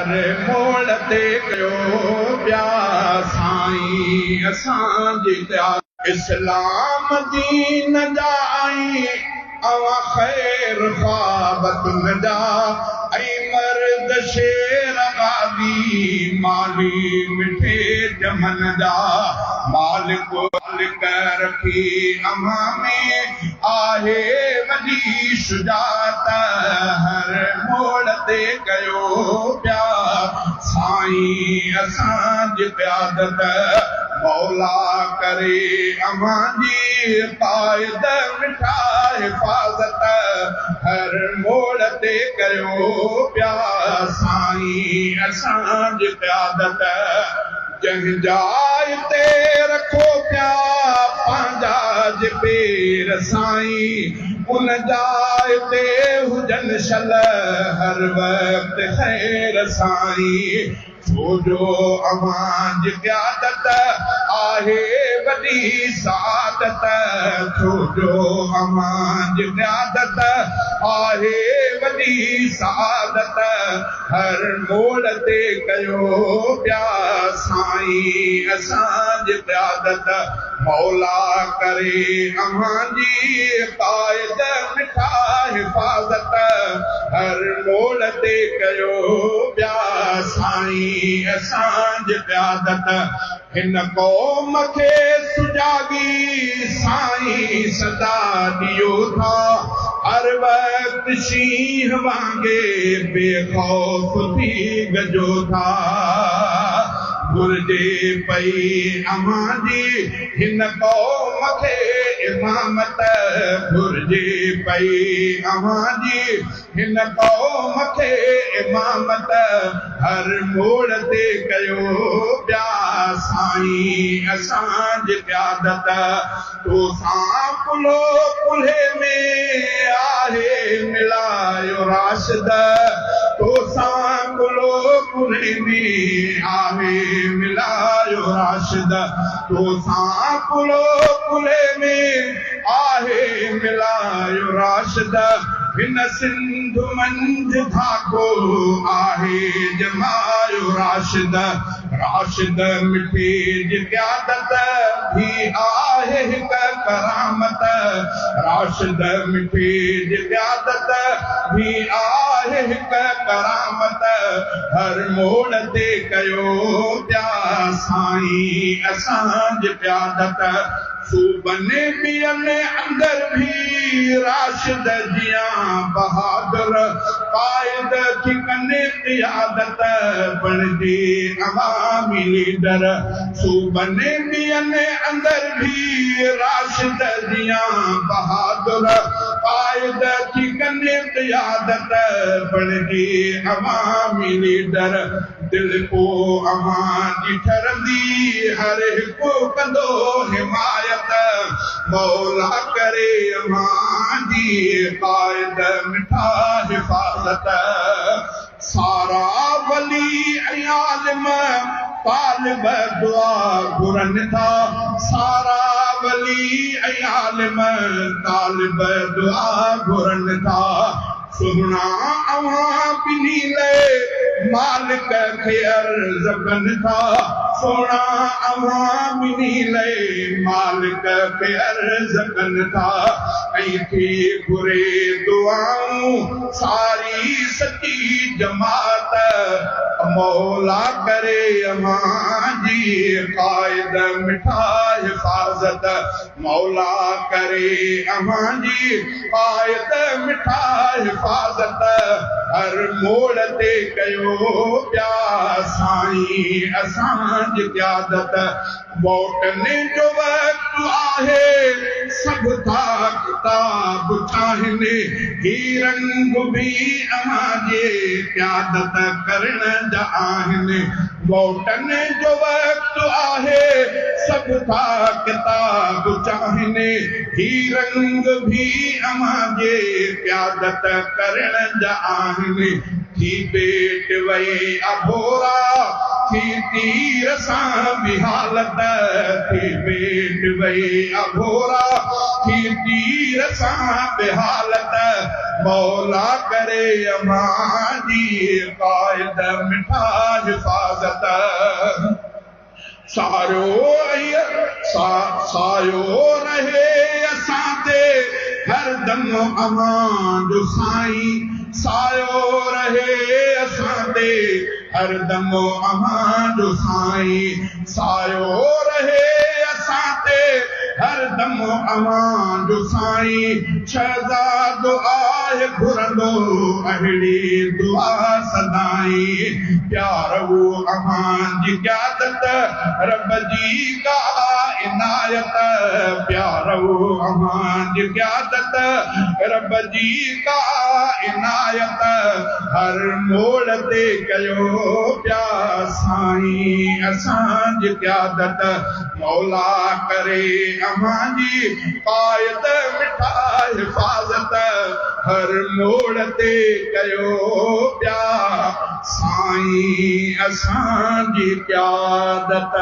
हर मोड़ ते कयो प्यार साईं असांजी इस्लाम दीन जा आई अवा खैर ख्वाबत नदा ऐ मर्द शेर गादी माली मिठे जमन दा मालिक मालिक रखी अमा में आहे वॾी शुजात हर मोड़ ते कयो प्यार साईं असांजी क़यादत मौला करे अमांजी कायद मिठा हिफाज़त हर मोड़ ते कयो प्यार साईं असांजी क़यादत जंहिं जाइ ते रखो पिया पंहिंजा पेर साईं उन जाइ ते हुजनि शल हर वक्त ख़ैर साईं छोजो अमांजी क़यादत आहे वॾी सादत छोजो अमांजी क़यादत आहे वॾी सादत हर मोड़ ते कयो प्यार साईं असांजी क़यादत मौला करे अमांजी कायद मिठा हिफाज़त हर मोड़ ते कयो प्यार साईं असांजी क़यादत हिन क़ौम खे सुजागी साईं सदा ॾियो था हर वक्त शींहं वांगे बेखौफ थी गजो था घुर्जे पई अमांजी हिन क़ौम खे इमामत घुर्जे पई अमांजी हिन क़ौम खे इमामत हर मोड़ ते कयो प्यार साईं असांजी क़यादत तोसां पुलो पुल्हे में आहे मिलायो राशिद तोसां पुलो पुल्हे में आहे मिलायो राशिद तोसां पुलो पुल्हे में आहे मिलायो राशिद हिन सिंध मंझि धाको आहे जमायो राशिद राशिद मिठी जी क़यादत भी आहे हिक करामत राशिद मिठी जी क़यादत भी आहे हिक करामत हर मोड़ ते कयो प्यार साईं असांजी क़यादत सूबने ॿियनि अंदर भी राशिद जियां बहादुर कायद थी कने क़यादत बणिजी अवामी लीडर सूबने ॿियनि अंदर भी राशिद जियां बहादुर कायद थी कने क़यादत बणिजी अवामी लीडर दिल को अमांजी ठरंदी हर हिकु कंदो हिमायत मौला करे अमांजी कायद मिठा हिफाज़त सारा वली ऐं आलिम तालिब दुआ घुरनि था सारा वली ऐं आलिम तालिब दुआ घुरनि था सुहिणा अवां ॿिन्ही लाइ मालिक खे अर्ज़ कनि था सुहिणा अवां ॿिन्ही लाइ मालिक खे अर्ज़ कनि था ऐं थी घुरे दुआऊं सारी सची जमात मौला करे अमांजी कायद मिठा हिफाज़त मौला करे अमांजी कायद मिठा हिफाज़त हर मोड़ ते कयो प्यार साईं असांजी क़यादत वोटने जो वक्त आहे सब था किताब चाहिने ही रंग भी अमांजे क़यादत करण जा आहिनि वोटने जो वक्त आहे सब था किताब चाहिने ही रंग भी अमांजे क़यादत करण जा आहिनि थी पेट वई अभोरा थी तीर सां बि हालत थी पेट वई अघोरा थी तीर सां बि हालत मौला करे अमां जी क़ाइद मिठा हिफ़ाज़त सायो रहे असां ते हरदम अमां जो साईं सायो रहे असां ते हरदम अमां जो साईं सायो रहे असां ते हरदम अमां जो साईं शहज़ादो आहे घुरंदो अहिड़ी दुआ सदाईं प्यारो अमां जी क़यादत रब जी का इनायत प्यारो अमां जी क़यादत रब जी का इनायत हर मोड़ ते कयो पिया साईं असां जी क़यादत मौला करे अमां जी क़ाइद मिठा हिफ़ाज़त हर मोड़ ते कयो पिया साईं असां जी क़यादत